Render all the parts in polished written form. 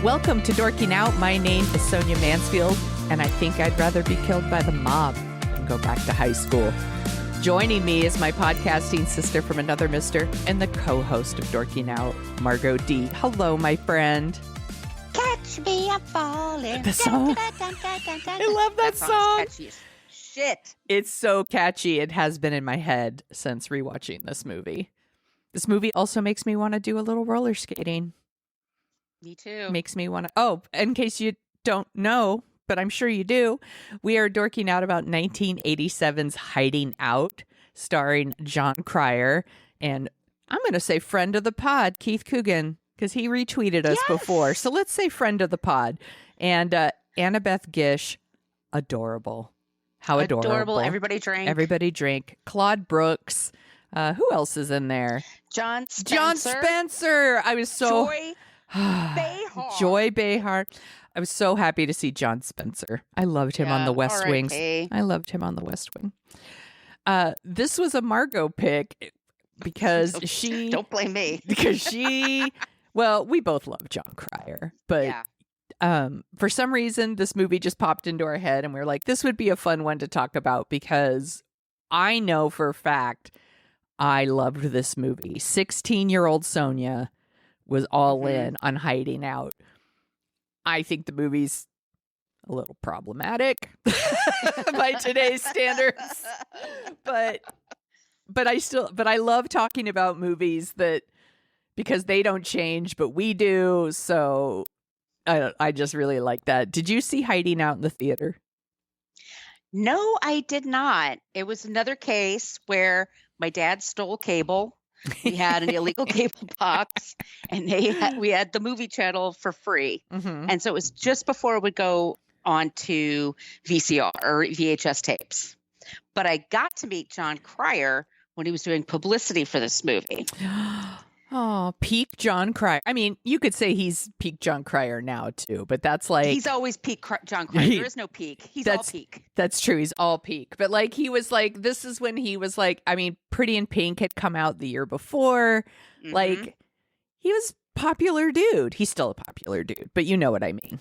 Welcome to Dorking Out. My name is Sonia Mansfield, and I think I'd rather be killed by the mob than go back to high school. Joining me is my podcasting sister from another mister and the co-host of Dorking Out, Margo D. Hello, my friend. Catch me, I'm falling. The song. I love that song. Catchy as shit. It's so catchy. It has been in my head since rewatching this movie. This movie also makes me want to do a little roller skating. Me too. Makes me want to. Oh, in case you don't know, but I'm sure you do, we are dorking out about 1987's Hiding Out, starring Jon Cryer and I'm going to say friend of the pod, Keith Coogan, because he retweeted us before. So let's say friend of the pod. And Annabeth Gish, adorable. How adorable. Everybody drink. Everybody drink. Claude Brooks. Who else is in there? Jon Spencer. Jon Spencer. I was so... Joy Behar. Joy Behar. I was so happy to see Jon Spencer. I loved him on the West Wing. I loved him on the West Wing. This was a Margo pick because she... Don't blame me. Because she... Well, we both love Jon Cryer, but for some reason, this movie just popped into our head and we were like, this would be a fun one to talk about because I know for a fact I loved this movie. 16-year-old Sonia was all in on Hiding Out. I think the movie's a little problematic by today's standards, but I love talking about movies that because they don't change, but we do. So I just really like that. Did you see Hiding Out in the theater? No, I did not. It was another case where my dad stole cable. We had an illegal cable box, and we had the movie channel for free. Mm-hmm. And so it was just before it would go on to VCR or VHS tapes. But I got to meet Jon Cryer when he was doing publicity for this movie. Oh, peak Jon Cryer. I mean, you could say he's peak Jon Cryer now, too, but that's like... He's always peak Jon Cryer. There is no peak. He's all peak. That's true. He's all peak. But like, he was like, this is when he was like, I mean, Pretty in Pink had come out the year before. Mm-hmm. Like, he was popular dude. He's still a popular dude, but you know what I mean.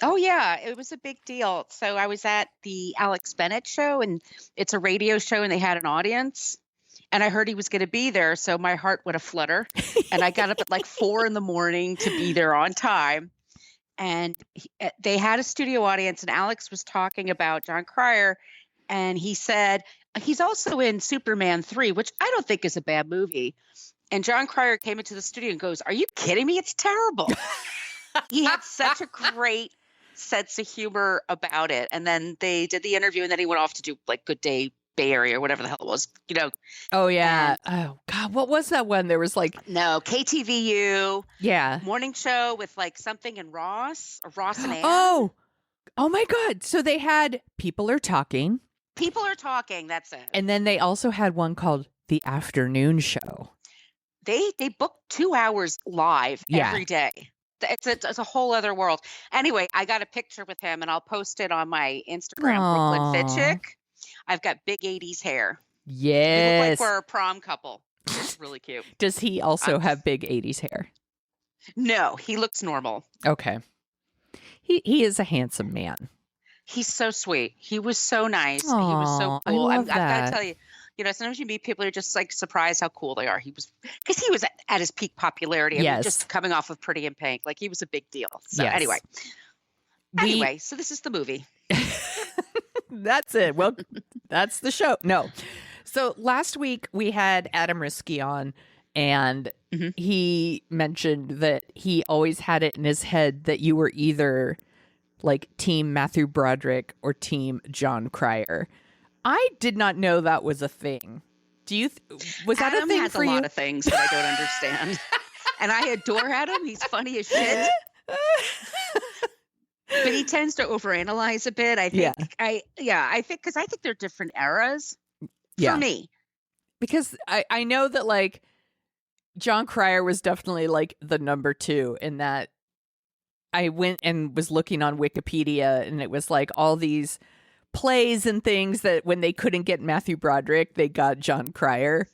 Oh, yeah. It was a big deal. So I was at the Alex Bennett show, and it's a radio show, and they had an audience. And I heard he was going to be there, so my heart went a flutter. And I got up at like 4 a.m. to be there on time. And they had a studio audience, and Alex was talking about Jon Cryer. And he said, he's also in Superman 3, which I don't think is a bad movie. And Jon Cryer came into the studio and goes, "Are you kidding me? It's terrible." He had such a great sense of humor about it. And then they did the interview, and then he went off to do like Good Day Bay Area or whatever the hell it was, you know. Oh, yeah. Oh, God. What was that one? There was like... No, KTVU. Yeah. Morning show with like something in Ross, or Ross and Ann. Oh my God. So they had People Are Talking. People Are Talking. That's it. And then they also had one called The Afternoon Show. They booked 2 hours live every day. It's a whole other world. Anyway, I got a picture with him and I'll post it on my Instagram, Aww. Brooklyn Fitchick. I've got big 80s hair. Yes. We look like we're a prom couple. It's really cute. Does he also have big 80s hair? No, he looks normal. Okay. He is a handsome man. He's so sweet. He was so nice. Aww, he was so cool. I love that. I've got to tell you, you know, sometimes you meet people who are just like surprised how cool they are. Because he was at his peak popularity. I mean, just coming off of Pretty in Pink. Like he was a big deal. So anyway, so this is the movie. That's it. Well, that's the show. No. So last week we had Adam Risky on, and he mentioned that he always had it in his head that you were either like team Matthew Broderick or team Jon Cryer. I did not know that was a thing. Was that Adam a thing has for you? A lot of things that I don't understand. And I adore Adam. He's funny as shit. But he tends to overanalyze a bit. I think. I think because I think they're different eras for me. Because I know that like Jon Cryer was definitely like the number 2 in that. I went and was looking on Wikipedia, and it was like all these plays and things that when they couldn't get Matthew Broderick, they got Jon Cryer,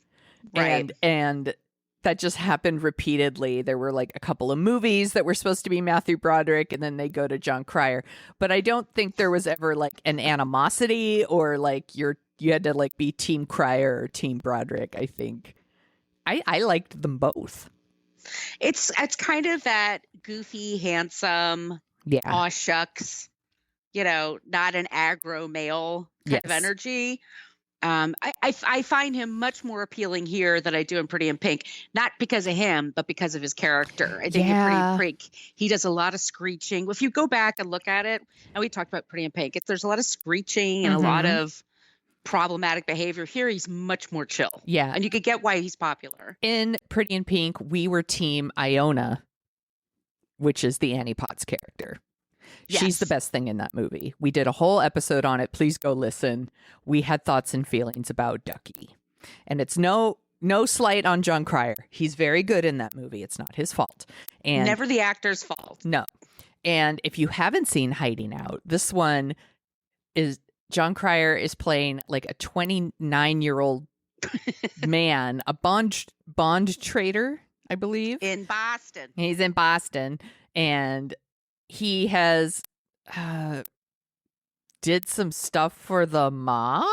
right? And that just happened repeatedly. There were like a couple of movies that were supposed to be Matthew Broderick, and then they go to Jon Cryer. But I don't think there was ever like an animosity or like you had to like be Team Cryer or Team Broderick. I think I liked them both. It's kind of that goofy, handsome, aw shucks, not an aggro male kind of energy. I find him much more appealing here than I do in Pretty in Pink, not because of him, but because of his character. I think in Pretty in Pink, he does a lot of screeching. If you go back and look at it, and we talked about Pretty in Pink, there's a lot of screeching and a lot of problematic behavior. Here, he's much more chill. Yeah. And you could get why he's popular. In Pretty in Pink, we were Team Iona, which is the Annie Potts character. Yes. She's the best thing in that movie. We did a whole episode on it. Please go listen. We had thoughts and feelings about Ducky. And it's no slight on Jon Cryer. He's very good in that movie. It's not his fault. And never the actor's fault. No. And if you haven't seen Hiding Out, this one is Jon Cryer is playing like a 29-year-old man, a bond trader, I believe. In Boston. He's in Boston. And he has did some stuff for the mob.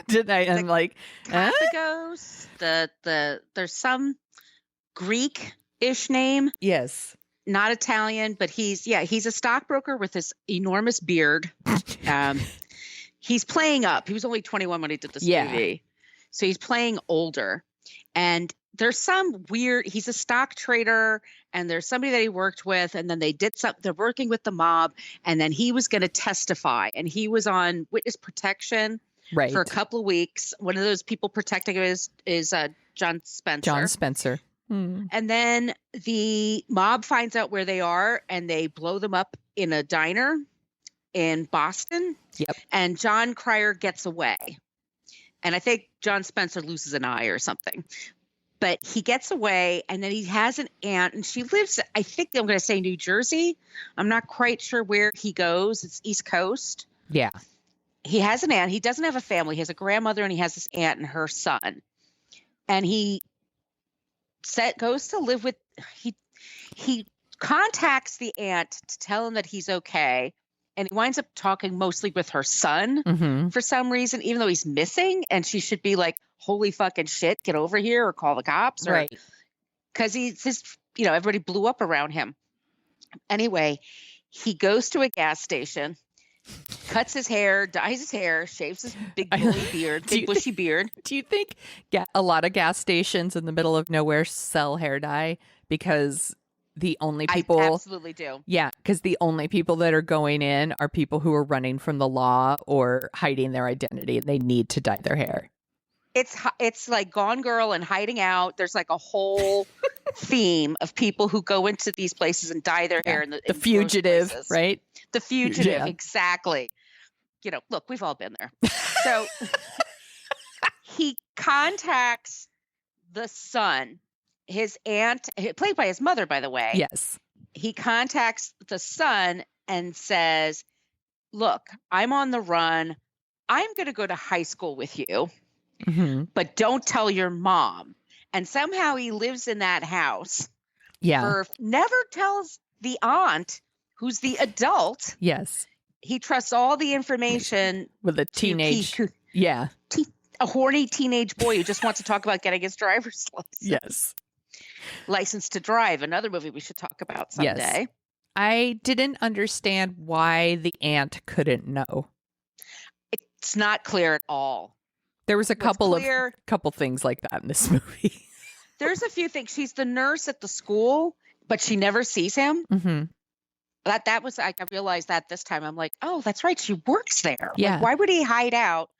Did I? I'm like, the ghost. There's some Greek-ish name. Yes. Not Italian, but he's a stockbroker with this enormous beard. He's playing up. He was only 21 when he did this movie. So he's playing older. And there's some weird, he's a stock trader, and there's somebody that he worked with, and then they did something, they're working with the mob, and then he was going to testify, and he was on witness protection for a couple of weeks. One of those people protecting him is Jon Spencer. And then the mob finds out where they are, and they blow them up in a diner in Boston. Yep. And Jon Cryer gets away. And I think Jon Spencer loses an eye or something. But he gets away, and then he has an aunt, and she lives, I think I'm going to say New Jersey. I'm not quite sure where he goes. It's East Coast. Yeah. He has an aunt. He doesn't have a family. He has a grandmother, and he has this aunt and her son. And he goes to live with, he contacts the aunt to tell him that he's okay. And he winds up talking mostly with her son for some reason, even though he's missing. And she should be like, holy fucking shit, get over here or call the cops. Right. Because he's just, everybody blew up around him. Anyway, he goes to a gas station, cuts his hair, dyes his hair, shaves his big bushy beard. Do you think a lot of gas stations in the middle of nowhere sell hair dye? Because the only people... I absolutely do. Yeah, because the only people that are going in are people who are running from the law or hiding their identity, and they need to dye their hair. It's like Gone Girl and Hiding Out. There's like a whole theme of people who go into these places and dye their hair. In the fugitive, right? The fugitive, exactly. Look, we've all been there. So he contacts the son, his aunt, played by his mother, by the way. Yes. He contacts the son and says, look, I'm on the run. I'm going to go to high school with you. But don't tell your mom. And somehow he lives in that house. Yeah. Never tells the aunt, who's the adult. Yes. He trusts all the information with a teenage. A horny teenage boy who just wants to talk about getting his driver's license. Yes. License to Drive, another movie we should talk about someday. Yes. I didn't understand why the aunt couldn't know. It's not clear at all. There was a couple things like that in this movie. There's a few things. She's the nurse at the school, but she never sees him. That was, I realized that this time. I'm like, oh, that's right. She works there. Yeah. Like, why would he hide out?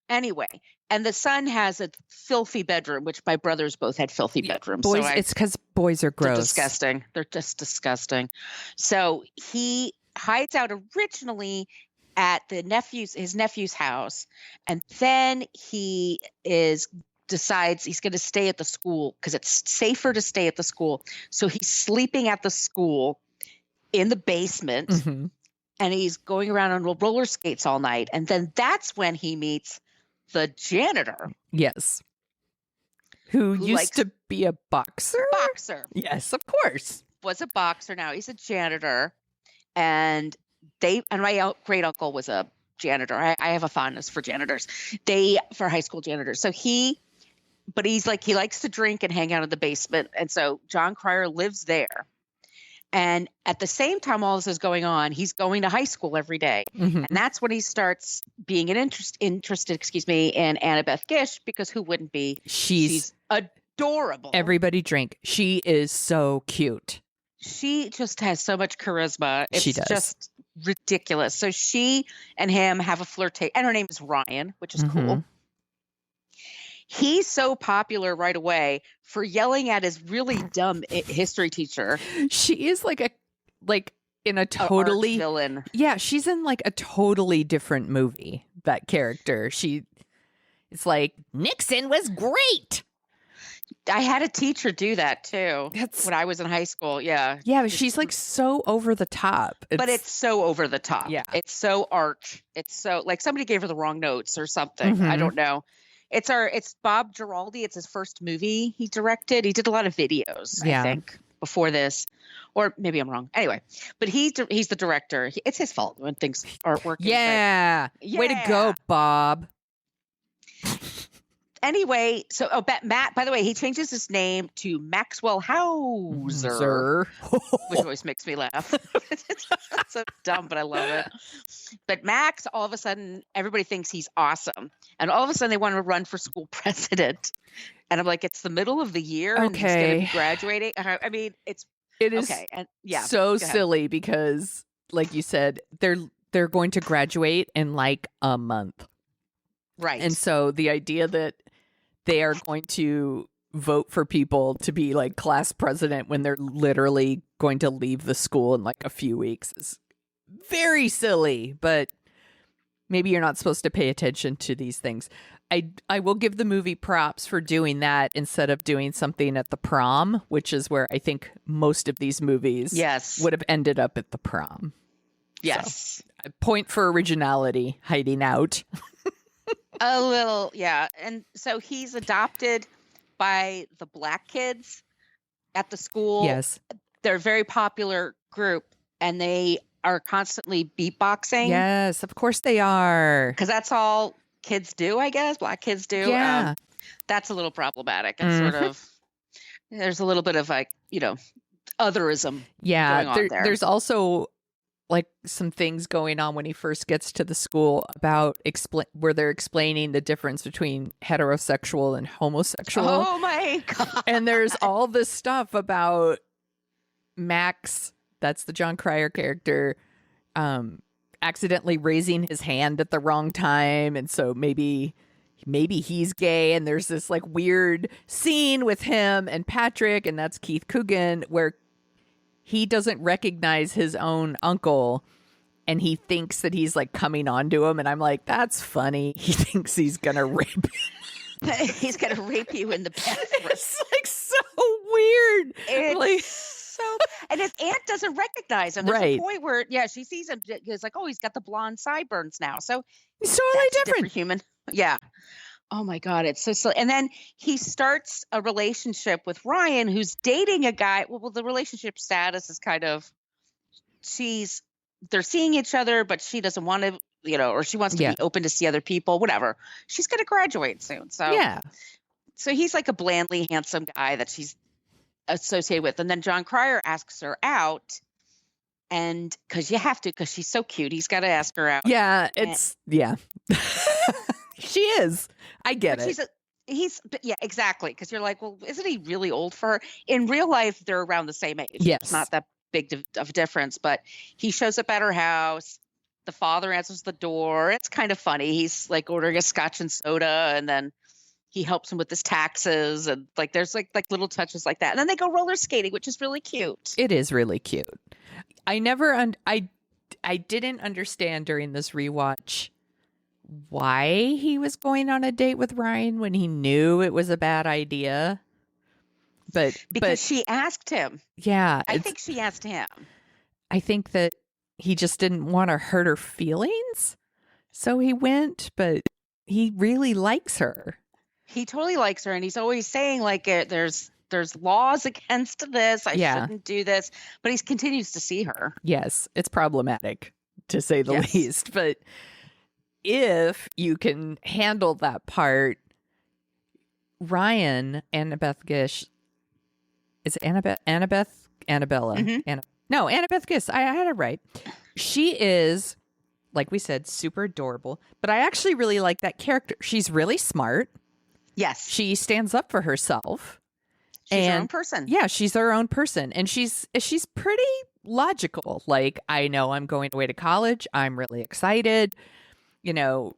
Anyway, and the son has a filthy bedroom, which my brothers both had filthy bedrooms. Boys, it's because boys are gross. They're disgusting. They're just disgusting. So he hides out originally at his nephew's house, and then he decides he's going to stay at the school because it's safer to stay at the school. So he's sleeping at the school in the basement, and he's going around on roller skates all night. And then that's when he meets the janitor. Yes. who used to be a boxer. Yes, of course. Was a boxer. Now he's a janitor, and my great uncle was a janitor. I have a fondness for janitors. For high school janitors. So but he's like, he likes to drink and hang out in the basement. And so Jon Cryer lives there. And at the same time all this is going on, he's going to high school every day. Mm-hmm. And that's when he starts being interested, in Annabeth Gish, because who wouldn't be? She's adorable. Everybody drink. She is so cute. She just has so much charisma. It's she does. Just ridiculous. So she and him have a flirtation, and her name is Ryan, which is cool. He's so popular right away for yelling at his really dumb history teacher. She is in a totally villain. Yeah, she's in like a totally different movie. That character. It's like, Nixon was great. I had a teacher do that too when I was in high school. Yeah. Yeah, but she's like so over the top. But it's so over the top. Yeah. It's so arch. It's so like somebody gave her the wrong notes or something. I don't know. It's Bob Giraldi. It's his first movie he directed. He did a lot of videos, I think, before this. Or maybe I'm wrong. Anyway, but he's the director. It's his fault when things aren't working. Yeah. Way to go, Bob. Anyway, so Matt, by the way, he changes his name to Maxwell Hauser, which always makes me laugh. It's so dumb, but I love it. But Max, all of a sudden, everybody thinks he's awesome. And all of a sudden, they want to run for school president. And I'm like, it's the middle of the year. And he's going to be graduating. I mean, it is okay. And so silly because, like you said, they're going to graduate in like a month. Right. And so the idea that they are going to vote for people to be like class president when they're literally going to leave the school in like a few weeks is very silly, but maybe you're not supposed to pay attention to these things. I will give the movie props for doing that instead of doing something at the prom, which is where I think most of these movies would have ended up at the prom. Yes. So, point for originality, hiding out. A little, yeah. And so he's adopted by the black kids at the school. Yes. They're a very popular group, and they are constantly beatboxing. Yes, of course they are. Because that's all kids do, I guess. Black kids do. Yeah. That's a little problematic. And sort of, there's a little bit of like, otherism going on there. There's also like some things going on when he first gets to the school about where they're explaining the difference between heterosexual and homosexual. Oh my God. And there's all this stuff about Max, that's the Jon Cryer character, accidentally raising his hand at the wrong time. And so maybe he's gay. And there's this like weird scene with him and Patrick, and that's Keith Coogan, where he doesn't recognize his own uncle and he thinks that he's like coming on to him. And I'm like, that's funny. He thinks he's going to rape him. He's going to rape you in the bathroom. It's like so weird. It's like, so, and his aunt doesn't recognize him. There's a point where, she sees him. It's like, oh, he's got the blonde sideburns now. So he's totally different human. Yeah. Oh my God, it's so silly. And then he starts a relationship with Ryan, who's dating a guy. Well, the relationship status is kind of, they're seeing each other, but she doesn't want to, or she wants to be open to see other people, whatever. She's going to graduate soon. So, so he's like a blandly handsome guy that she's associated with. And then Jon Cryer asks her out. And because she's so cute, he's got to ask her out. Yeah, she is. I get it. Exactly. Because you're like, well, isn't he really old for her? In real life, they're around the same age. Yes. It's not that big of a difference. But he shows up at her house. The father answers the door. It's kind of funny. He's like ordering a scotch and soda, and then he helps him with his taxes, and like there's like little touches like that. And then they go roller skating, which is really cute. It is really cute. I didn't understand during this rewatch why he was going on a date with Ryan when he knew it was a bad idea. But she asked him. Yeah. I think she asked him. I think that he just didn't want to hurt her feelings. So he went, but he really likes her. he totally likes her, and he's always saying like there's laws against this. I shouldn't do this, but he continues to see her. Yes, it's problematic to say the least. But if you can handle that part, Ryan, Annabeth Gish, is it Annabella? Mm-hmm. No, Annabeth Gish. I had it right. She is, like we said, super adorable. But I actually really like that character. She's really smart. Yes. She stands up for herself. She's her own person. Yeah, she's her own person. And she's pretty logical. Like, I know I'm going away to college. I'm really excited. You know,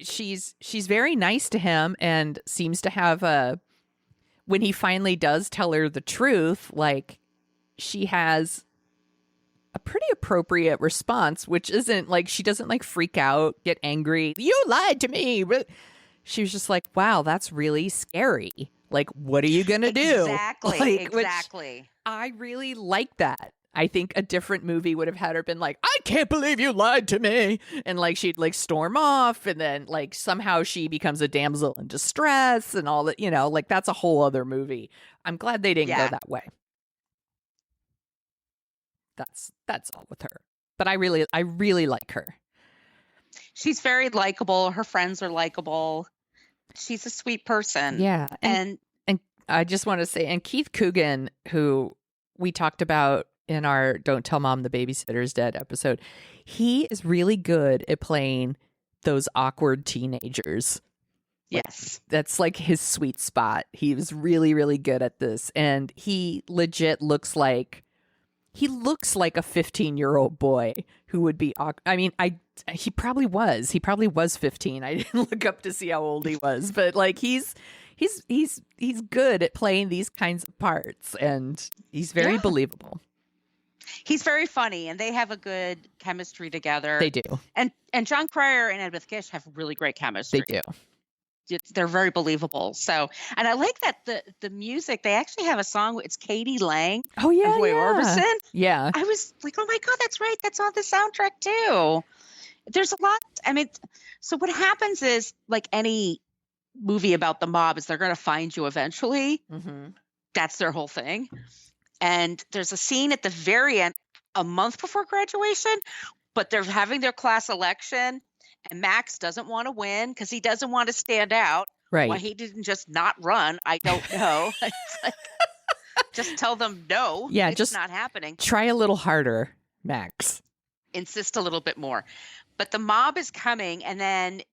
she's very nice to him and seems to have when he finally does tell her the truth, like, she has a pretty appropriate response, which isn't like, she doesn't like freak out, get angry. You lied to me. She was just like, wow, that's really scary. Like, what are you going to do? Exactly. I really like that. I think a different movie would have had her been like, I can't believe you lied to me. And like, she'd like storm off, and then like somehow she becomes a damsel in distress and all that, you know, like that's a whole other movie. I'm glad they didn't go that way. That's all with her. But I really like her. She's very likable. Her friends are likable. She's a sweet person. Yeah. And I just want to say, and Keith Coogan, who we talked about in our Don't Tell Mom the Babysitter's Dead episode, he is really good at playing those awkward teenagers. Yes. That's like his sweet spot. He was really, really good at this. And he legit looks like a 15-year-old boy who would be, I mean, he probably was 15. I didn't look up to see how old he was, but like he's good at playing these kinds of parts, and he's very believable. He's very funny, and they have a good chemistry together. They do. And Jon Cryer and Annabeth Gish have really great chemistry. They do. They're very believable. So, and I like that the music, they actually have a song. It's Katie Lang. Oh yeah, Roy Orbison. Yeah. I was like, oh my God, that's right. That's on the soundtrack too. There's a lot. I mean, so what happens is, like any movie about the mob, is they're going to find you eventually. Mm-hmm. That's their whole thing. And there's a scene at the very end, a month before graduation, but they're having their class election. And Max doesn't want to win because he doesn't want to stand out. Right. Why he didn't just not run, I don't know. It's like, just tell them no. Yeah, it's just not happening. Try a little harder, Max. Insist a little bit more. But the mob is coming, and then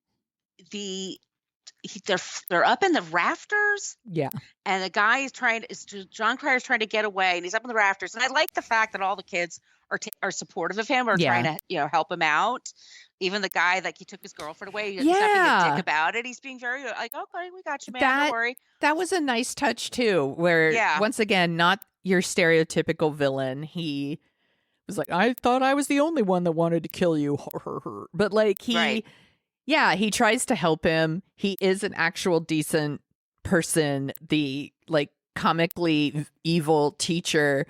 they're up in the rafters. Yeah. And the guy Jon Cryer is trying to get away, and he's up in the rafters. And I like the fact that all the kids are supportive of him, or trying to help him out. Even the guy, like, he took his girlfriend away. He's not being a dick about it. He's being very like, okay, we got you, man. Don't worry. That was a nice touch too, where once again, not your stereotypical villain. He was like, I thought I was the only one that wanted to kill you. But like he tries to help him. He is an actual decent person. The like comically evil teacher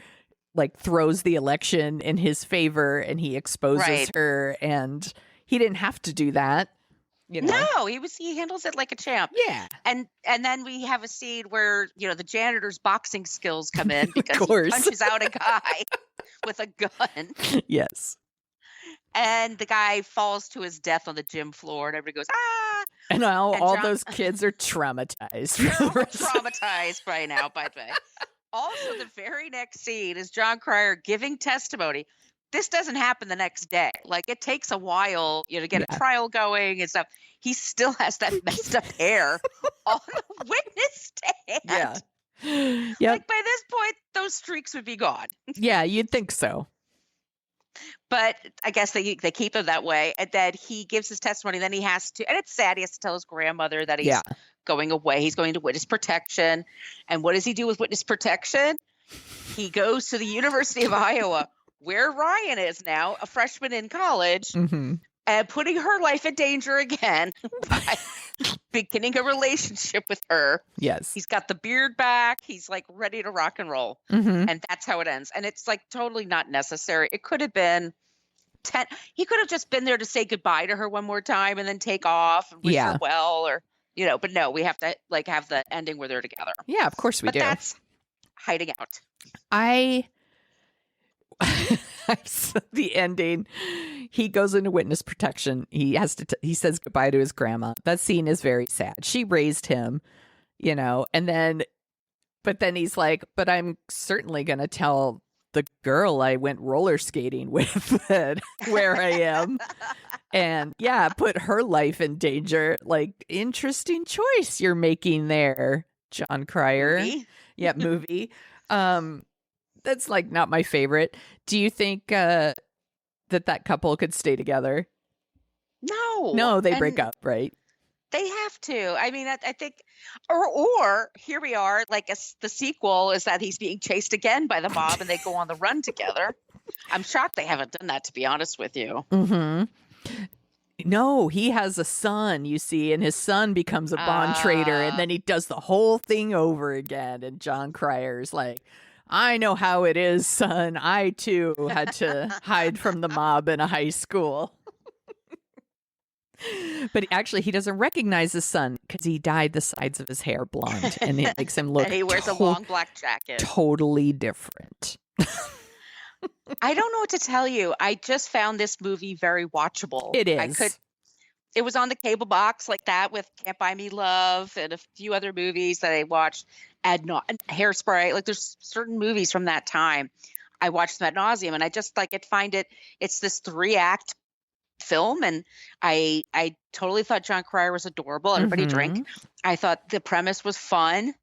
like throws the election in his favor, and he exposes her, and he didn't have to do that. You know? No, he handles it like a champ. Yeah. And then we have a scene where, the janitor's boxing skills come in because he punches out a guy with a gun. Yes. And the guy falls to his death on the gym floor, and everybody goes, ah! And now all those kids are traumatized. Traumatized by now, by the way. Also, the very next scene is Jon Cryer giving testimony. This doesn't happen the next day. Like, it takes a while, to get a trial going and stuff. He still has that messed up hair on the witness stand. Yeah. Yep. Like, by this point, those streaks would be gone. Yeah, you'd think so. But I guess they keep him that way. And then he gives his testimony. Then he has to, and it's sad, he has to tell his grandmother that he's going away. He's going to witness protection. And what does he do with witness protection? He goes to the University of Iowa, where Ryan is now, a freshman in college, and putting her life in danger again by beginning a relationship with her. Yes. He's got the beard back. He's like ready to rock and roll. And that's how it ends. And it's like totally not necessary. It could have been he could have just been there to say goodbye to her one more time and then take off and wish her well, or, but no, we have to like have the ending where they're together. Yeah, of course we do. But that's hiding out. The ending, he goes into witness protection. He has to, he says goodbye to his grandma. That scene is very sad. She raised him, but then he's like, but I'm certainly going to tell the girl I went roller skating with that where I am. And yeah, put her life in danger. Like, interesting choice you're making there, Jon Cryer. Movie? Yeah, movie. That's like not my favorite. Do you think that couple could stay together? No, they break up, right? They have to. I mean, I think, or here we are, like the sequel is that he's being chased again by the mob and they go on the run together. I'm shocked they haven't done that, to be honest with you. Mm-hmm. No, he has a son, you see, and his son becomes a bond trader, and then he does the whole thing over again. And Jon Cryer's like, I know how it is, son. I, too, had to hide from the mob in a high school. But actually, he doesn't recognize his son because he dyed the sides of his hair blonde, and it makes him look and he wears a long black jacket. Totally different. I don't know what to tell you. I just found this movie very watchable. It is. It was on the cable box like that with Can't Buy Me Love and a few other movies that I watched and Hairspray. Like there's certain movies from that time I watched them ad nauseum, and I just like it's this 3-act film, and I totally thought Jon Cryer was adorable. Everybody drink. I thought the premise was fun.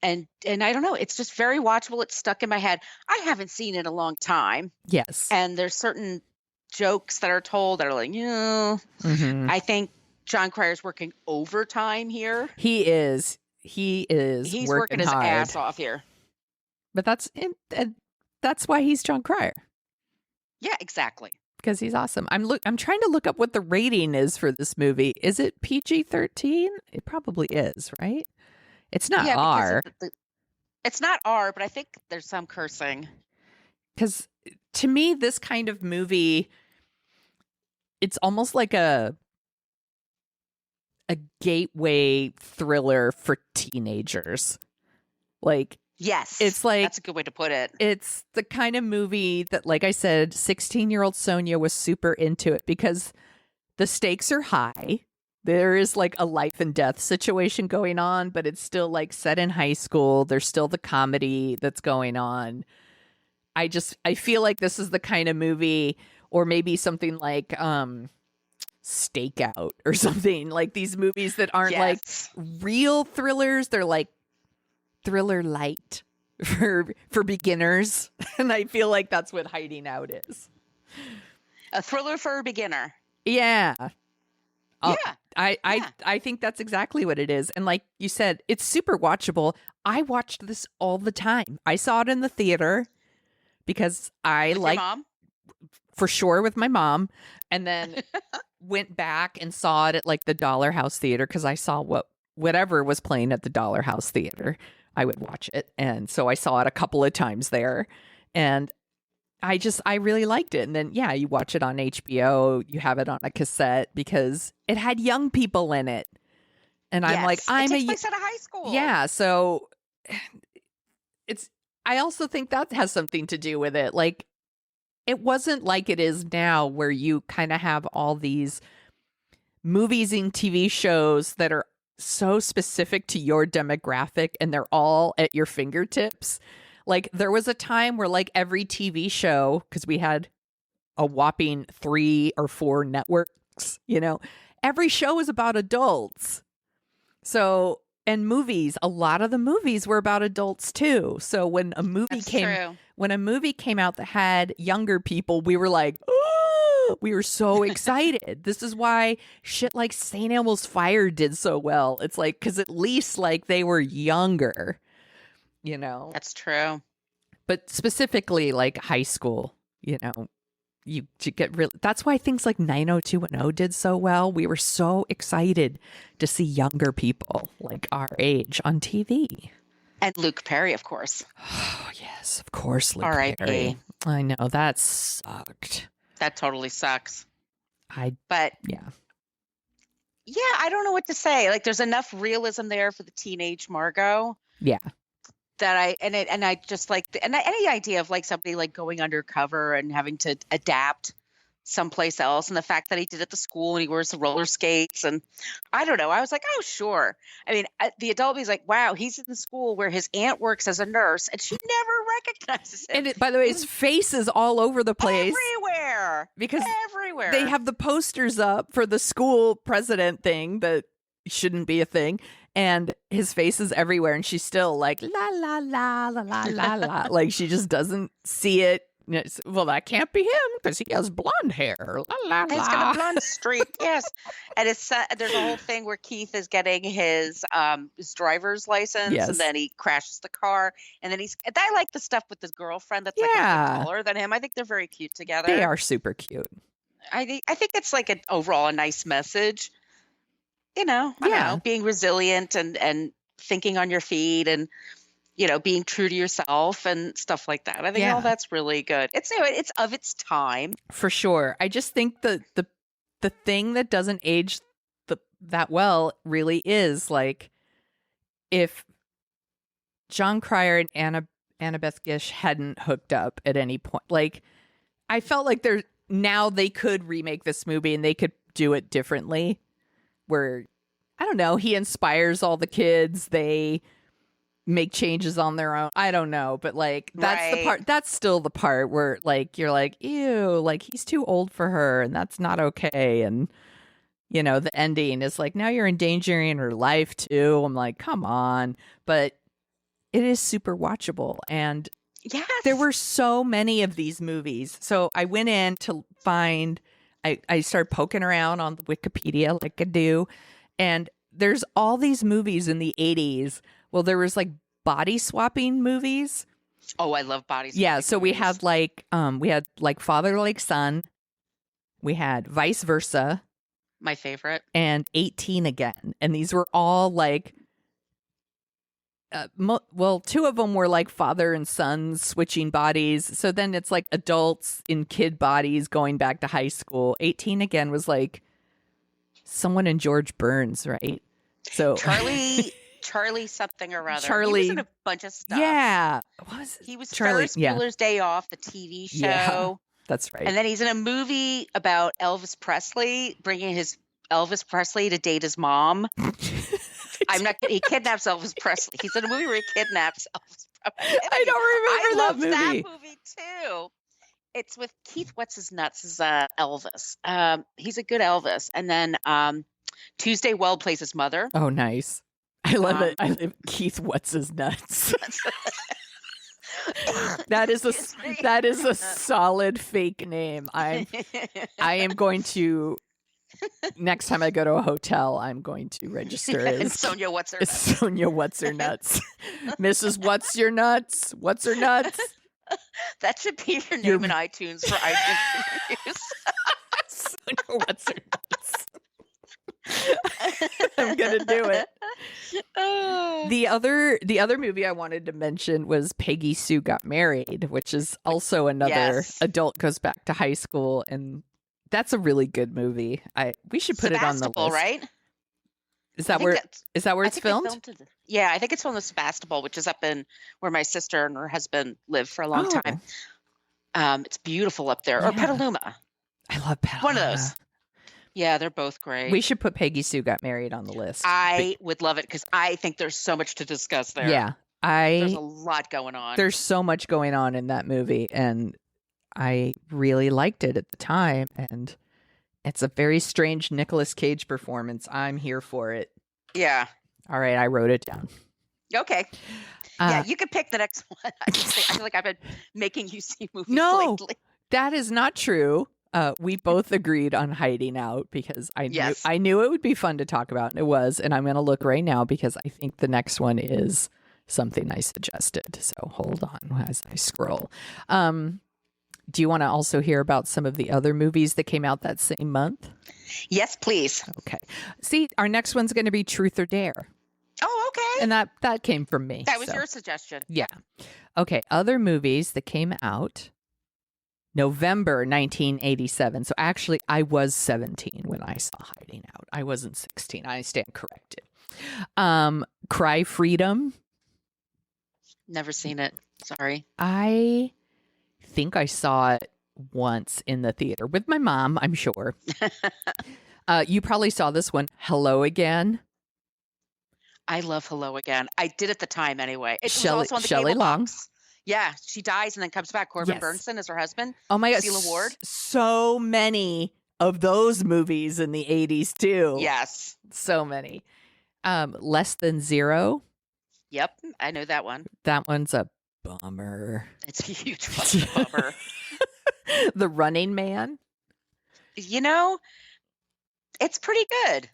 And I don't know, it's just very watchable. It's stuck in my head. I haven't seen it in a long time. Yes. And there's certain jokes that are told that are like, I think Jon Cryer's working overtime here. He is. He's working his ass off here. But that's why he's Jon Cryer. Yeah, exactly. Because he's awesome. I'm trying to look up what the rating is for this movie. Is it PG-13? It probably is, right? It's not R. It's not R, but I think there's some cursing. Because to me, this kind of movie, it's almost like a gateway thriller for teenagers. Like, yes, it's like, that's a good way to put it. It's the kind of movie that, like I said, 16-year-old Sonia was super into it because the stakes are high. There is like a life and death situation going on, but it's still like set in high school. There's still the comedy that's going on. I feel like this is the kind of movie, or maybe something like Stakeout or something, like these movies that aren't like real thrillers. They're like thriller light for beginners. And I feel like that's what Hiding Out is. A thriller for a beginner. Yeah. Yeah. I think that's exactly what it is. And like you said, it's super watchable. I watched this all the time. I saw it in the theater because I like, your mom? For sure, with my mom. And then went back and saw it at like the Dollar House Theater because I saw whatever was playing at the Dollar House Theater. I would watch it. And so I saw it a couple of times there. And I really liked it. And then, yeah, you watch it on HBO, you have it on a cassette because it had young people in it. And I'm like, it takes place at a high school. Yeah. So I also think that has something to do with it. Like, it wasn't like it is now where you kind of have all these movies and TV shows that are so specific to your demographic and they're all at your fingertips. Like, there was a time where like every TV show, because we had a whopping 3 or 4 networks, every show was about adults. So, and movies, a lot of the movies were about adults too. So when a movie came out that had younger people, we were like, oh, we were so excited. This is why shit like St. Elmo's Fire did so well. It's like, because at least like they were younger. That's true. But specifically like high school, you get really, that's why things like 90210 did so well. We were so excited to see younger people like our age on TV. And Luke Perry, of course. Oh, yes, of course, Luke R.I.P. Perry. I know, that sucked. That totally sucks. Yeah. Yeah, I don't know what to say. Like, there's enough realism there for the teenage Margo. Yeah. That I just like any idea of like somebody like going undercover and having to adapt someplace else, and the fact that he did at the school and he wears the roller skates, and I don't know, I was like, oh sure. I mean, the adult me's like, wow, he's in the school where his aunt works as a nurse and she never recognizes him. And by the way, his face is all over the place everywhere because everywhere they have the posters up for the school president thing that shouldn't be a thing. And his face is everywhere, and she's still like, la, la, la, la, la, la, la. Like, she just doesn't see it. Well, that can't be him because he has blonde hair. La, la, la. He's got a blonde streak, yes. And there's a whole thing where Keith is getting his driver's license, yes. and then he crashes the car. And then I like the stuff with his girlfriend that's like a bit taller than him. I think they're very cute together. They are super cute. I think it's like overall a nice message. I don't know, being resilient and thinking on your feet and, being true to yourself and stuff like that. I think all that's really good. It's of its time. For sure. I just think the thing that doesn't age that well really is like if Jon Cryer and Annabeth Gish hadn't hooked up at any point. Like, I felt like now they could remake this movie and they could do it differently. Where, I don't know, he inspires all the kids. They make changes on their own. I don't know. But like, that's still the part where like, you're like, ew, like he's too old for her and that's not okay. And, the ending is like, now you're endangering her life too. I'm like, come on. But it is super watchable. And yes, there were so many of these movies. So I went in to find... I started poking around on the Wikipedia like I do, and there's all these movies in the 80s. Well, there was like body swapping movies. Oh, I love body swapping. Yeah, so movies. we had like Father Like Son. We had Vice Versa. My favorite. And 18 Again. And these were all like two of them were like father and sons switching bodies. So then it's like adults in kid bodies going back to high school. 18 Again was like someone in George Burns, right? So Charlie something or other. Charlie, he was in a bunch of stuff. Yeah. What was it? He was Charlie, Ferris Bueller's Day Off, the TV show. Yeah, that's right. And then he's in a movie about Elvis Presley, bringing his Elvis Presley to date his mom. I'm not kidding. He kidnaps Elvis Presley. He's in a movie where he kidnaps Elvis Presley. I don't remember that movie too. It's with Keith What's-His-Nuts as Elvis. He's a good Elvis. And then Tuesday Weld plays his mother. Oh, nice. I love it. I love Keith What's-His-Nuts. That is a solid fake name. I am going to... Next time I go to a hotel, I'm going to register as Sonia What's Her Nuts. Sonia What's Her Nuts. Mrs. What's Your Nuts? What's Her Nuts? That should be your name in iTunes for iTunes reviews. Sonia What's Her Nuts. I'm gonna do it. The other movie I wanted to mention was Peggy Sue Got Married, which is also another adult goes back to high school, and that's a really good movie. We should put it on the list. Right? Is that where it's filmed? Yeah, I think it's filmed in Sebastopol, which is up in where my sister and her husband lived for a long time. It's beautiful up there. Or Petaluma. I love Petaluma. One of those. Yeah, they're both great. We should put Peggy Sue Got Married on the list. I would love it because I think there's so much to discuss there. Yeah. There's a lot going on. There's so much going on in that movie, and I really liked it at the time, and it's a very strange Nicolas Cage performance. I'm here for it. Yeah. All right, I wrote it down. Okay. Yeah, you could pick the next one. I feel like I've been making you see movies lately. That is not true. We both agreed on Hiding Out because I knew it would be fun to talk about, and it was. And I'm going to look right now because I think the next one is something I suggested. So hold on as I scroll. Do you want to also hear about some of the other movies that came out that same month? Yes, please. Okay. See, our next one's going to be Truth or Dare. Oh, okay. And that came from me. That was your suggestion. Yeah. Okay. Other movies that came out November 1987. So actually, I was 17 when I saw Hiding Out. I wasn't 16. I stand corrected. Cry Freedom. Never seen it. Sorry. I think I saw it once in the theater with my mom, I'm sure. You probably saw this one, Hello Again. I love Hello Again. I did at the time anyway. It was also on the Shelley cable Long. box. Yeah, she dies and then comes back. Corbin Yes. Bernsen is her husband. Oh my God. Celia Ward. So many of those movies in the 80s too. Yes. So many. Less Than Zero. Yep, I know that one. That one's a bummer. It's a huge fucking bummer. The Running Man. You know, it's pretty good.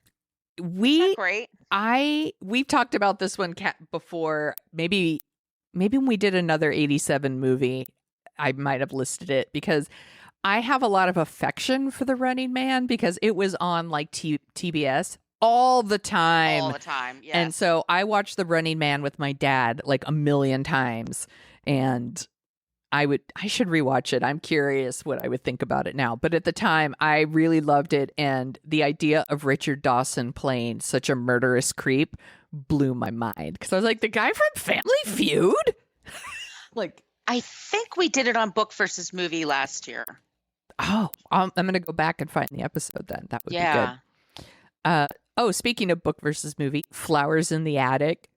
Not great. We've talked about this one before. Maybe when we did another 87 movie, I might have listed it because I have a lot of affection for The Running Man because it was on like TBS all the time. All the time, yes. And so I watched The Running Man with my dad like a million times, and I should rewatch it. I'm curious what I would think about it now. But at the time, I really loved it, and the idea of Richard Dawson playing such a murderous creep blew my mind because I was like, the guy from Family Feud? Like, I think we did it on Book versus Movie last year. Oh, I'm going to go back and find the episode then. That would be good. Speaking of Book versus Movie, Flowers in the Attic.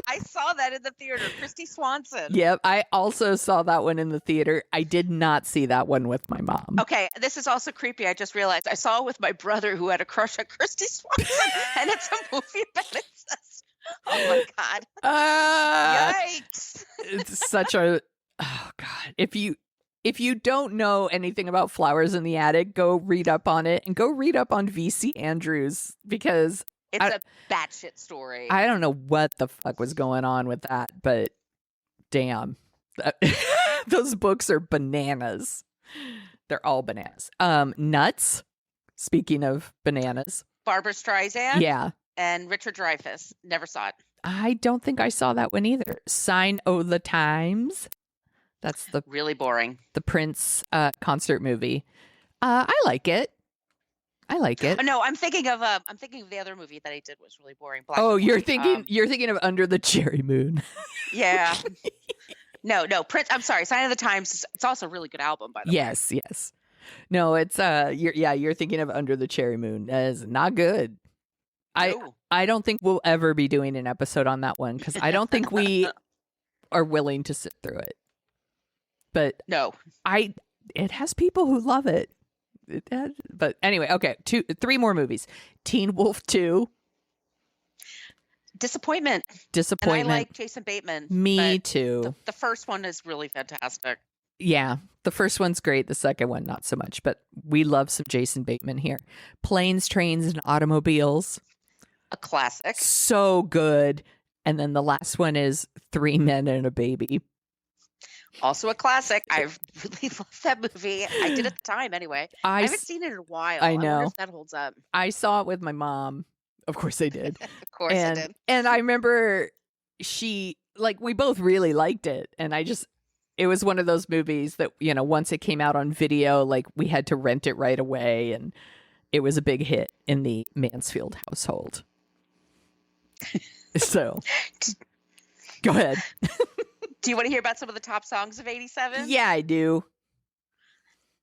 I saw that in the theater. Christy Swanson. Yep, I also saw that one in the theater. I did not see that one with my mom. Okay, this is also creepy. I just realized I saw it with my brother who had a crush on Christy Swanson, and it's a movie about incest. Oh my God! Yikes! It's such a God. If you don't know anything about Flowers in the Attic, go read up on it and go read up on VC Andrews because it's a batshit story. I don't know what the fuck was going on with that, but damn. Those books are bananas. They're all bananas. Nuts. Speaking of bananas. Barbara Streisand. Yeah. And Richard Dreyfuss. Never saw it. I don't think I saw that one either. Sign o' the Times. That's the really boring. The Prince concert movie. I like it. No, I'm thinking of the other movie that I did was really boring. You're thinking of Under the Cherry Moon. Yeah. No, Prince. I'm sorry. Sign of the Times. It's also a really good album, by the way. Yes. No, it's you're thinking of Under the Cherry Moon. That is not good. No. I don't think we'll ever be doing an episode on that one because I don't think we are willing to sit through it. But no, it has people who love it. But anyway, okay, 3 more movies. Teen Wolf 2. Disappointment. And I like Jason Bateman. Me too. The first one is really fantastic. Yeah, the first one's great. The second one, not so much. But we love some Jason Bateman here. Planes, Trains, and Automobiles. A classic. So good. And then the last one is 3 Men and a Baby. Also a classic. I really love that movie. I did at the time anyway. I haven't seen it in a while. I know. I wonder if that holds up. I saw it with my mom. Of course I did. Of course I did. And I remember we both really liked it. And it was one of those movies that, once it came out on video, like we had to rent it right away. And it was a big hit in the Mansfield household. So go ahead. Do you want to hear about some of the top songs of 87? Yeah, I do.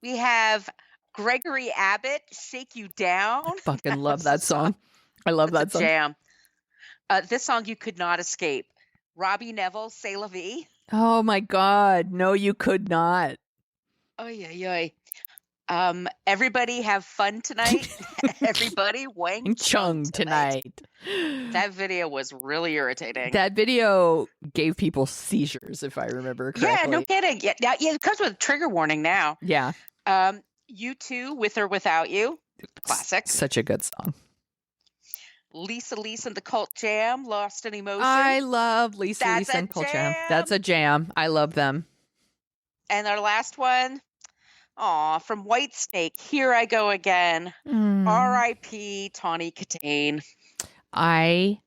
We have Gregory Abbott, Shake You Down. I fucking love that song. I love that song. Jam. This song you could not escape. Robbie Neville, C'est La Vie. Oh my God. No, you could not. Oy. Everybody have fun tonight. Everybody Wang Chung tonight. That video was really irritating. That video gave people seizures, if I remember correctly. Yeah, no kidding. Yeah, it comes with a trigger warning now. Yeah. U2, With or Without You. Classic. Such a good song. Lisa and the Cult Jam, Lost in Emotion. I love Lisa and Cult Jam. That's a jam. I love them. And our last one, from Whitesnake, Here I Go Again. R.I.P. Tawny Katane. I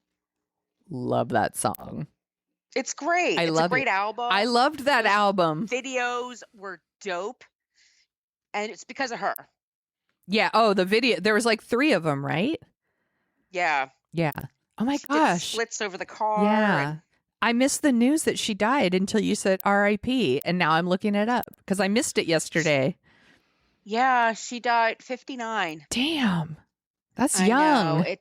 love that song. It's great. It's a great album. I loved that album. Videos were dope. And it's because of her. Yeah. Oh, the video. There was like 3 of them, right? Yeah. Yeah. Oh my She gosh. did splits over the car. Yeah. I missed the news that she died until you said R.I.P. And now I'm looking it up because I missed it yesterday. Yeah, she died 59. Damn. That's young. I know.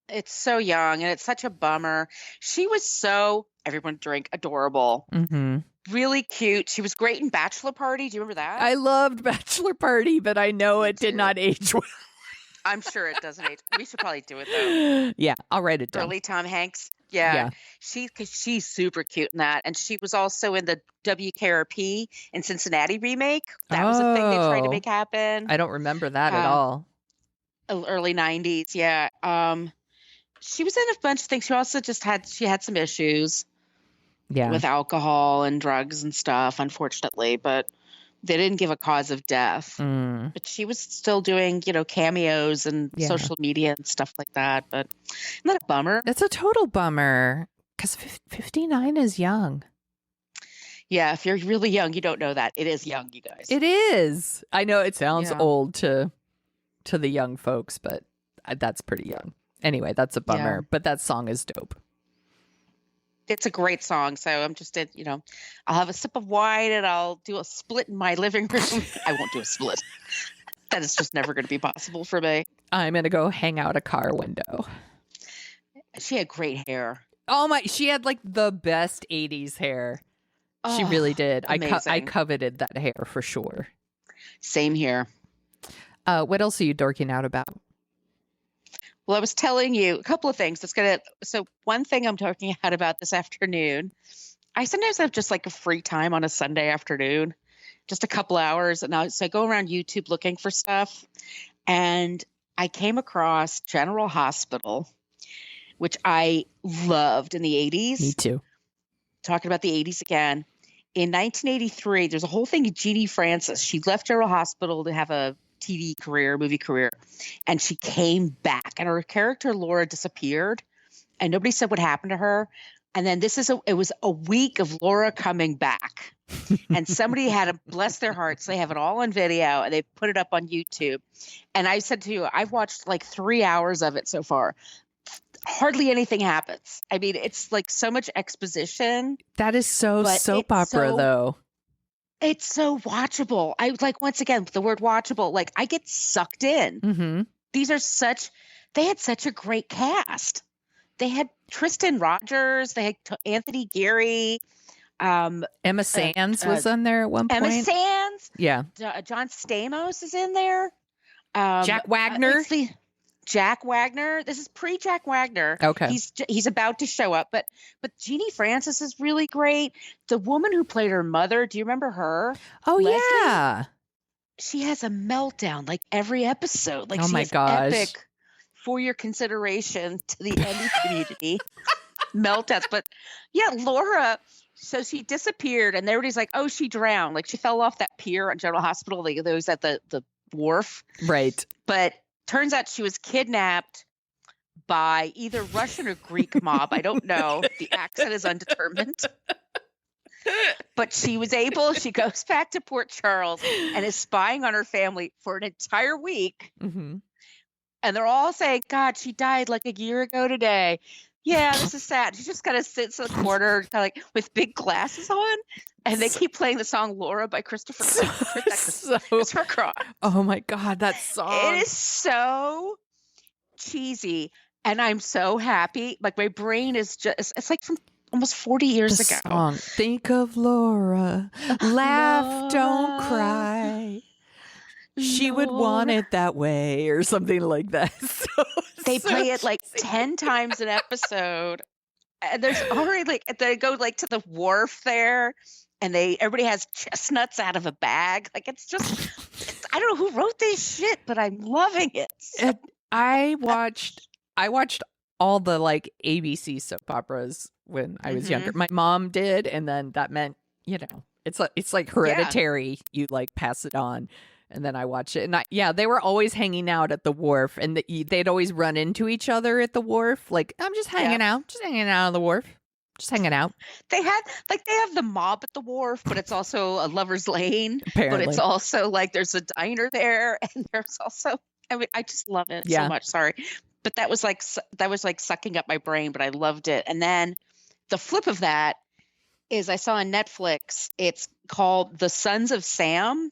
It's so young, and it's such a bummer. She was so, everyone drink, adorable. Mm-hmm. Really cute. She was great in Bachelor Party. Do you remember that? I loved Bachelor Party, but I know it did not age well. I'm sure it doesn't age. We should probably do it, though. Yeah, I'll write it down. Early Tom Hanks. Yeah. Because she's super cute in that. And she was also in the WKRP in Cincinnati remake. That was a thing they tried to make happen. I don't remember that at all. Early 90s, yeah. She was in a bunch of things. She also had some issues with alcohol and drugs and stuff, unfortunately, but they didn't give a cause of death. But she was still doing, cameos and social media and stuff like that. But isn't that a bummer? That's a total bummer because 59 is young. Yeah, if you're really young, you don't know that. It is young, you guys. It is. I know it sounds old to the young folks, but that's pretty young. Anyway, that's a bummer, but that song is dope. It's a great song. So I'm just, I'll have a sip of wine and I'll do a split in my living room. I won't do a split. That is just never going to be possible for me. I'm going to go hang out a car window. She had great hair. Oh my, she had like the best 80s hair. She really did. I coveted that hair for sure. Same here. What else are you dorking out about? Well, I was telling you a couple of things. So one thing I'm talking out about this afternoon, I sometimes have just like a free time on a Sunday afternoon, just a couple hours. And so I go around YouTube looking for stuff. And I came across General Hospital, which I loved in the 80s. Me too. Talking about the 80s again. In 1983, there's a whole thing of Jeannie Francis. She left General Hospital to have a TV career, movie career, and she came back, and her character Laura disappeared, and nobody said what happened to her. And then it was a week of Laura coming back, and somebody had to bless their hearts. They have it all on video, and they put it up on YouTube. And I said to you, I've watched like 3 hours of it so far. Hardly anything happens. I mean, it's like so much exposition. That is so soap opera, though. It's so watchable. I like, once again, the word watchable, like I get sucked in. Mm-hmm. They had such a great cast. They had Tristan Rogers. They had Anthony Geary. Emma Sands was on there at one point. Emma Sands. Yeah. John Stamos is in there. Jack Wagner. Jack Wagner. This is pre-Jack Wagner. Okay. He's about to show up, but Jeannie Francis is really great. The woman who played her mother, do you remember her? Oh, Leslie? yeah. She has a meltdown like every episode. Like, oh she my is gosh. epic for your consideration to the Emmy community. Meltdowns. But yeah, Laura, so she disappeared and everybody's like, oh, she drowned. Like she fell off that pier at General Hospital. They was at the wharf. Right. But turns out she was kidnapped by either Russian or Greek mob. I don't know. The accent is undetermined. But she goes back to Port Charles and is spying on her family for an entire week. Mm-hmm. And they're all saying, God, she died like a year ago today. Yeah, this is sad. She just kind of sits in the corner, kind of like with big glasses on. And they keep playing the song Laura by Christopher Cross. Oh my God, that song. It is so cheesy. And I'm so happy. Like my brain is it's like from almost 40 years ago. Song. Think of Laura. Laugh, don't cry. She would want it that way or something like that. They play it like 10 times an episode. And there's already like, they go like to the wharf there and everybody has chestnuts out of a bag. Like it's just, I don't know who wrote this shit, but I'm loving it. I watched all the like ABC soap operas when I was younger. My mom did. And then that meant, it's like hereditary. Yeah. You like pass it on. And then I watched it. And they were always hanging out at the wharf. And they'd always run into each other at the wharf. Like, I'm just hanging out. Just hanging out on the wharf. Just hanging out. They have the mob at the wharf, but it's also a lover's lane. Apparently. But it's also like there's a diner there, and there's also, I mean, I just love it so much. Sorry. But that was like sucking up my brain, but I loved it. And then the flip of that is I saw on Netflix, it's called The Sons of Sam.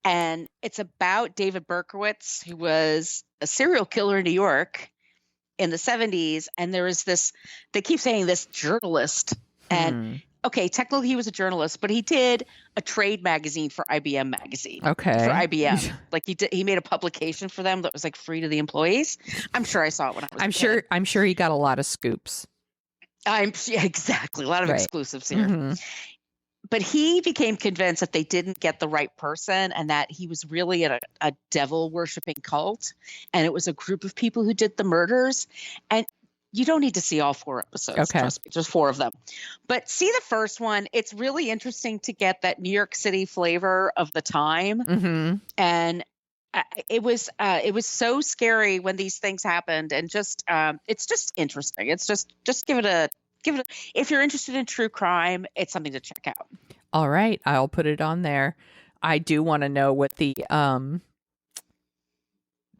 And it's about David Berkowitz, who was a serial killer in New York in the 70s. And there was this, they keep saying this journalist. And okay, technically he was a journalist, but he did a trade magazine for IBM magazine. Okay. For IBM. Like he made a publication for them that was like free to the employees. I'm sure I saw it when I was I'm sure he got a lot of scoops. Exactly. A lot of exclusives here. But he became convinced that they didn't get the right person and that he was really in a devil worshiping cult. And it was a group of people who did the murders. And you don't need to see all 4 episodes. Okay. Trust me, just 4 of them. But see the first one. It's really interesting to get that New York City flavor of the time. And it was so scary when these things happened. And just it's just interesting. It's just give it a if you're interested in true crime, it's something to check out. All right, I'll put it on there. I do want to know what the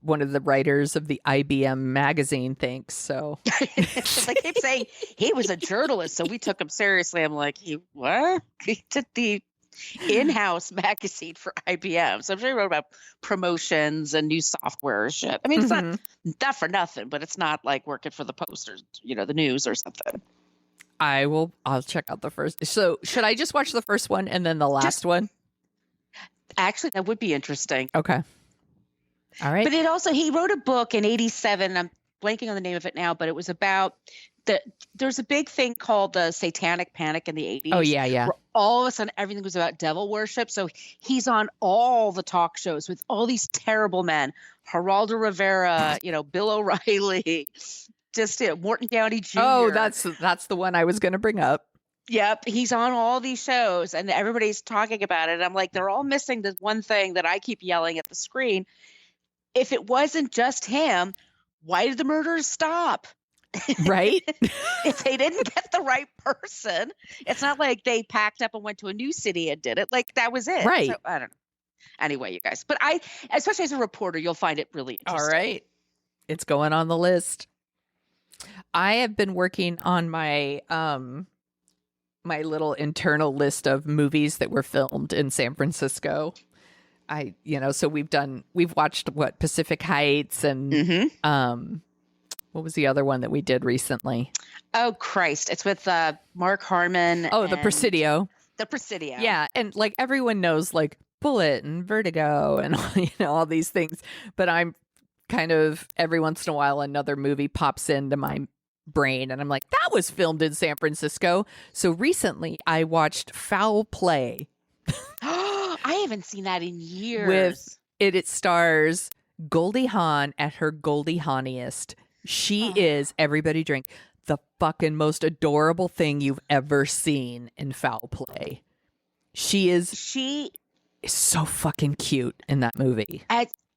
one of the writers of the IBM magazine thinks. So they keep saying he was a journalist, so we took him seriously. I'm like, what? He did the in-house magazine for IBM. So I'm sure he wrote about promotions and new software shit. I mean, it's not for nothing, but it's not like working for the Post or the news or something. I'll check out the first. So should I just watch the first one and then the last one? Actually, that would be interesting. Okay. All right. But he wrote a book in 87. I'm blanking on the name of it now, but it was about there's a big thing called the Satanic Panic in the 80s. Oh, yeah. Where all of a sudden everything was about devil worship. So he's on all the talk shows with all these terrible men, Geraldo Rivera, Bill O'Reilly, just Morton Downey Jr. Oh, that's the one I was going to bring up. Yep. He's on all these shows and everybody's talking about it. I'm like, they're all missing this one thing that I keep yelling at the screen. If it wasn't just him, why did the murders stop? Right? If they didn't get the right person, it's not like they packed up and went to a new city and did it. Like that was it. Right. So, I don't know. Anyway, you guys, but especially as a reporter, you'll find it really interesting. All right. It's going on the list. I have been working on my my little internal list of movies that were filmed in San Francisco. So we've watched Pacific Heights and what was the other one that we did recently? Oh Christ, it's with Mark Harmon. Oh, The Presidio. The Presidio. Yeah, and like everyone knows like Bullet and Vertigo and all these things, but I'm kind of every once in a while another movie pops into my brain and I'm like, that was filmed in San Francisco. So recently I watched Foul Play. I haven't seen that in years. It stars Goldie Hawn at her Goldie Hawniest. She is, everybody drink, the fucking most adorable thing you've ever seen in Foul Play. She is so fucking cute in that movie.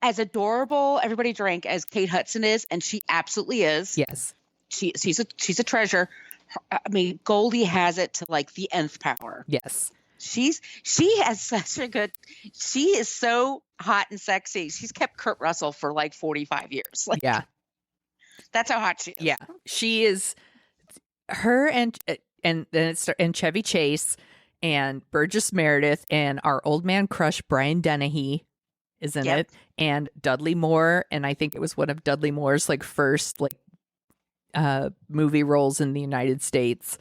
As adorable, everybody drink, as Kate Hudson is, and she absolutely is. Yes. She's a treasure. I mean, Goldie has it to like the nth power. Yes. She has such a good, she is so hot and sexy. She's kept Kurt Russell for like 45 years. Like, yeah. That's how hot she is. Yeah. She is her and Chevy Chase and Burgess Meredith and our old man crush Brian Dennehy is in it, and Dudley Moore, and I think it was one of Dudley Moore's like first like movie roles in the United States.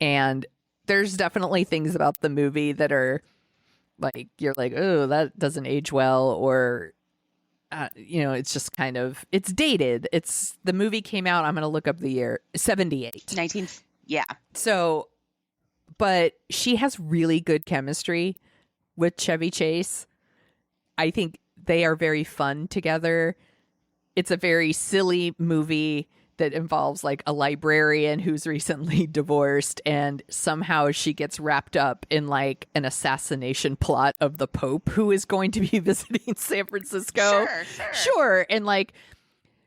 And there's definitely things about the movie that are like you're like, oh, that doesn't age well, or it's just kind of, it's dated. The movie came out, I'm going to look up the year, 78. Yeah. So, but she has really good chemistry with Chevy Chase. I think they are very fun together. It's a very silly movie that involves like a librarian who's recently divorced, and somehow she gets wrapped up in like an assassination plot of the Pope, who is going to be visiting San Francisco. Sure. And like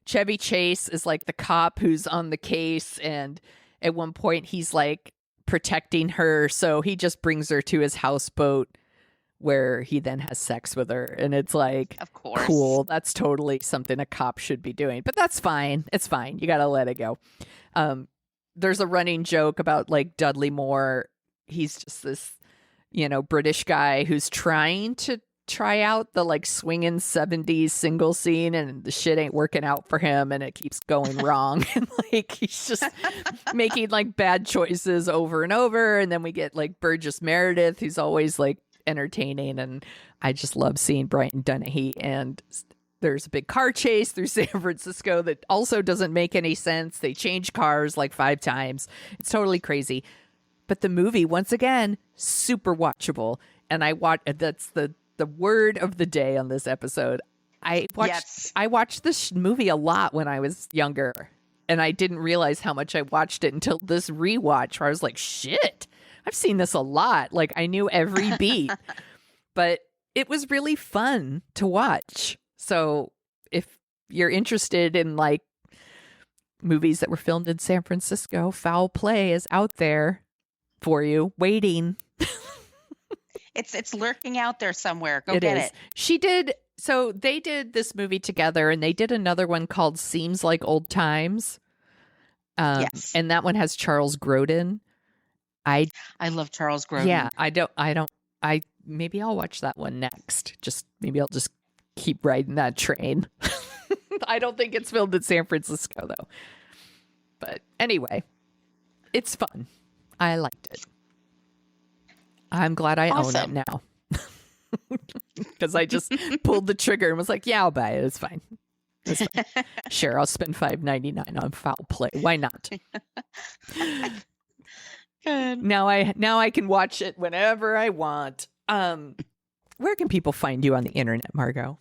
Chevy Chase is like the cop who's on the case, and at one point he's like protecting her, so he just brings her to his houseboat where he then has sex with her, and it's like, of course, cool. That's totally something a cop should be doing, but that's fine. It's fine. You got to let it go. There's a running joke about like Dudley Moore. He's just this, British guy who's trying to try out the like swinging 70s single scene, and the shit ain't working out for him, and it keeps going wrong. And like he's just making like bad choices over and over. And then we get like Burgess Meredith, who's always like entertaining, and I just love seeing Brian Dennehy. And there's a big car chase through San Francisco that also doesn't make any sense. They change cars like 5 times. It's totally crazy. But the movie, once again, super watchable. And that's the word of the day on this episode. I watched this movie a lot when I was younger, and I didn't realize how much I watched it until this rewatch, where I was like, shit, I've seen this a lot. Like, I knew every beat. But it was really fun to watch. So if you're interested in like movies that were filmed in San Francisco, Foul Play is out there for you, waiting. It's lurking out there somewhere. Go get it. So they did this movie together, and they did another one called Seems Like Old Times. Yes. And that one has Charles Grodin. I love Charles Grodin. Yeah, maybe I'll watch that one next. Maybe I'll just keep riding that train. I don't think it's filmed in San Francisco though. But anyway, it's fun. I liked it. I'm glad I own it now. Because I just pulled the trigger and was like, yeah, I'll buy it. It's fine. Sure, I'll spend $5.99 on Foul Play. Why not? Good. Now I can watch it whenever I want. Where can people find you on the internet, Margo?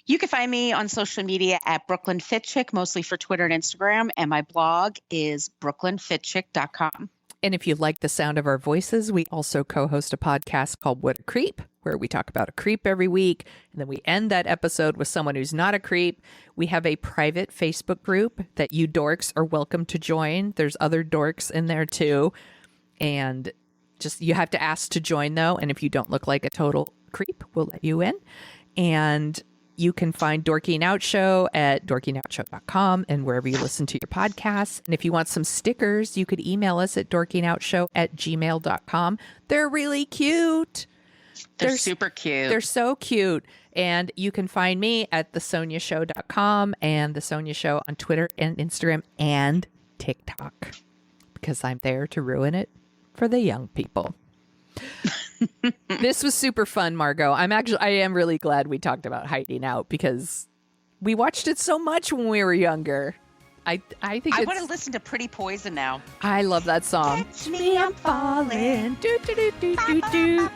You can find me on social media at Brooklyn Fit Chick, mostly for Twitter and Instagram. And my blog is brooklynfitchick.com. And if you like the sound of our voices, we also co-host a podcast called What a Creep, where we talk about a creep every week. And then we end that episode with someone who's not a creep. We have a private Facebook group that you dorks are welcome to join. There's other dorks in there too. And you have to ask to join though. And if you don't look like a total creep, we'll let you in. And you can find Dorking Out Show at dorkingoutshow.com and wherever you listen to your podcasts. And if you want some stickers, you could email us at dorkingoutShow@gmail.com. They're really cute. They're super cute. They're so cute. And you can find me at thesoniashow.com and The Sonia Show on Twitter and Instagram and TikTok, because I'm there to ruin it for the young people. This was super fun, Margo. I am really glad we talked about Hiding Out, because we watched it so much when we were younger. I think I want to listen to Pretty Poison now. I love that song. Catch me, I'm falling. Do, do, do, do, do, do.